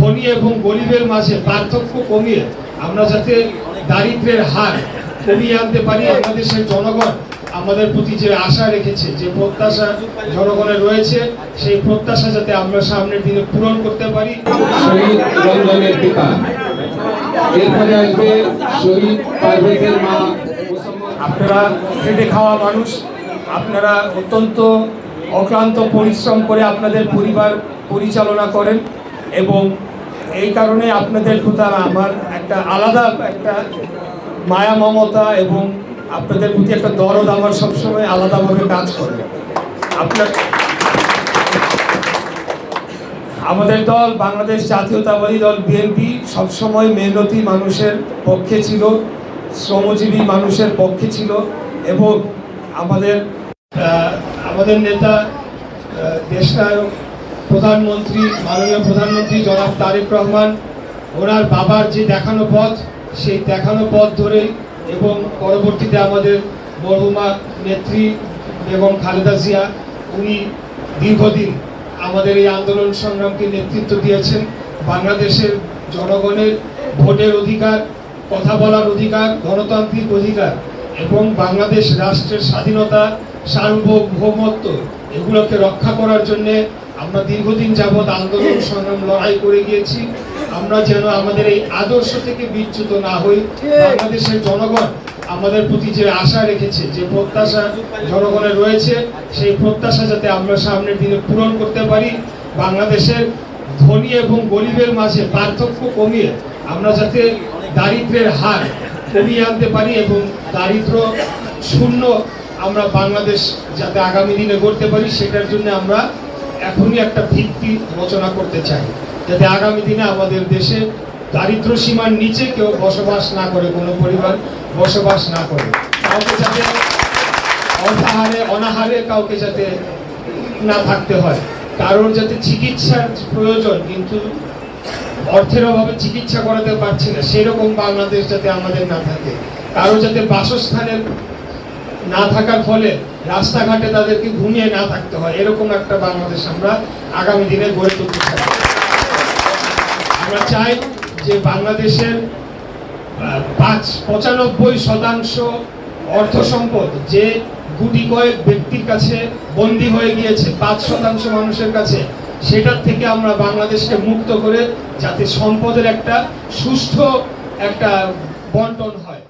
ধনী এবং গরিবের মাঝে পার্থক্য কমিয়ে আমরা যাতে দারিদ্র্যের হার কমিয়ে আনতে পারি। বাংলাদেশের জনগণ আমাদের প্রতি যে আশা রেখেছে, যে প্রত্যাশা জনগণের রয়েছে, সেই প্রত্যাশা যাতে আমরা সামনের দিনে পূরণ করতে পারি। শহীদ রঞ্জনের পিতা, এরপরে আসবে শহীদ পারভেজের মা। আপনারা খেটে খাওয়া মানুষ, আপনারা অত্যন্ত অক্লান্ত পরিশ্রম করে আপনাদের পরিবার পরিচালনা করেন এবং এই কারণে আপনাদের প্রতি আমার একটা আলাদা একটা মায়া মমতা এবং আপনাদের প্রতি একটা দরদ আমার সবসময় আলাদাভাবে কাজ করে। আপনার আমাদের দল বাংলাদেশ জাতীয়তাবাদী দল বিএনপি সবসময় মেহনতি মানুষের পক্ষে ছিল, শ্রমজীবী মানুষের পক্ষে ছিল এবং আমাদের নেতা দেশনায়ক প্রধানমন্ত্রী, মাননীয় প্রধানমন্ত্রী জনাব তারেক রহমান, ওনার বাবার যে দেখানো পথ, সেই দেখানো পথ ধরে এবং পরবর্তীতে আমাদের মরহুমা নেত্রী বেগম খালেদা জিয়া, উনি দীর্ঘদিন আমাদের এই আন্দোলন সংগ্রামকে নেতৃত্ব দিয়েছেন। বাংলাদেশের জনগণের ভোটের অধিকার, কথা বলার অধিকার, গণতান্ত্রিক অধিকার এবং বাংলাদেশ রাষ্ট্রের স্বাধীনতা, সার্বভৌমত্ব এগুলোকে রক্ষা করার জন্যে আমরা দীর্ঘদিন যাবৎ আন্দোলন সংগ্রাম লড়াই করে গিয়েছি। আমরা যেন আমাদের এই আদর্শ থেকে বিচ্যুত না হই। বাংলাদেশের জনগণ আমাদের প্রতি যে আশা রেখেছে, যে প্রত্যাশা জনগণের রয়েছে, সেই প্রত্যাশা যাতে আমরা সামনের দিনে পূরণ করতে পারি। বাংলাদেশের ধনী এবং গরিবের মাঝে পার্থক্য কমিয়ে আমরা যাতে দারিদ্র্যের হার কমিয়ে আনতে পারি এবং দারিদ্র শূন্য আমরা বাংলাদেশ যাতে আগামী দিনে গড়তে পারি, সেটার জন্য আমরা এখনই একটা ভিত্তি রচনা করতে চাই, যাতে আগামী দিনে আমাদের দেশে দারিদ্র সীমার নিচে কেউ বসবাস না করে, কোনো পরিবার বসবাস না করে, কাউকে যাতে অনাহারে কাউকে যাতে না থাকতে হয়, কারোর যাতে চিকিৎসার প্রয়োজন কিন্তু অর্থের অভাবে চিকিৎসা করাতে পারছি না, সেরকম বাংলাদেশ যাতে আমাদের না থাকে, কারো যাতে বাসস্থানের না থাকার ফলে রাস্তাঘাটে তাদেরকে ঘুমিয়ে না থাকতে হয়, এরকম একটা বাংলাদেশ আমরা আগামী দিনে গড়ে তুলতে চাই। আমরা চাই যে বাংলাদেশের 95% অর্থ সম্পদ যে গুটি কয়েক ব্যক্তির কাছে বন্দী হয়ে গিয়েছে, 5% মানুষের কাছে, সেটার থেকে আমরা বাংলাদেশকে মুক্ত করে যাতে সম্পদের একটা সুষ্ঠু একটা বন্টন হয়।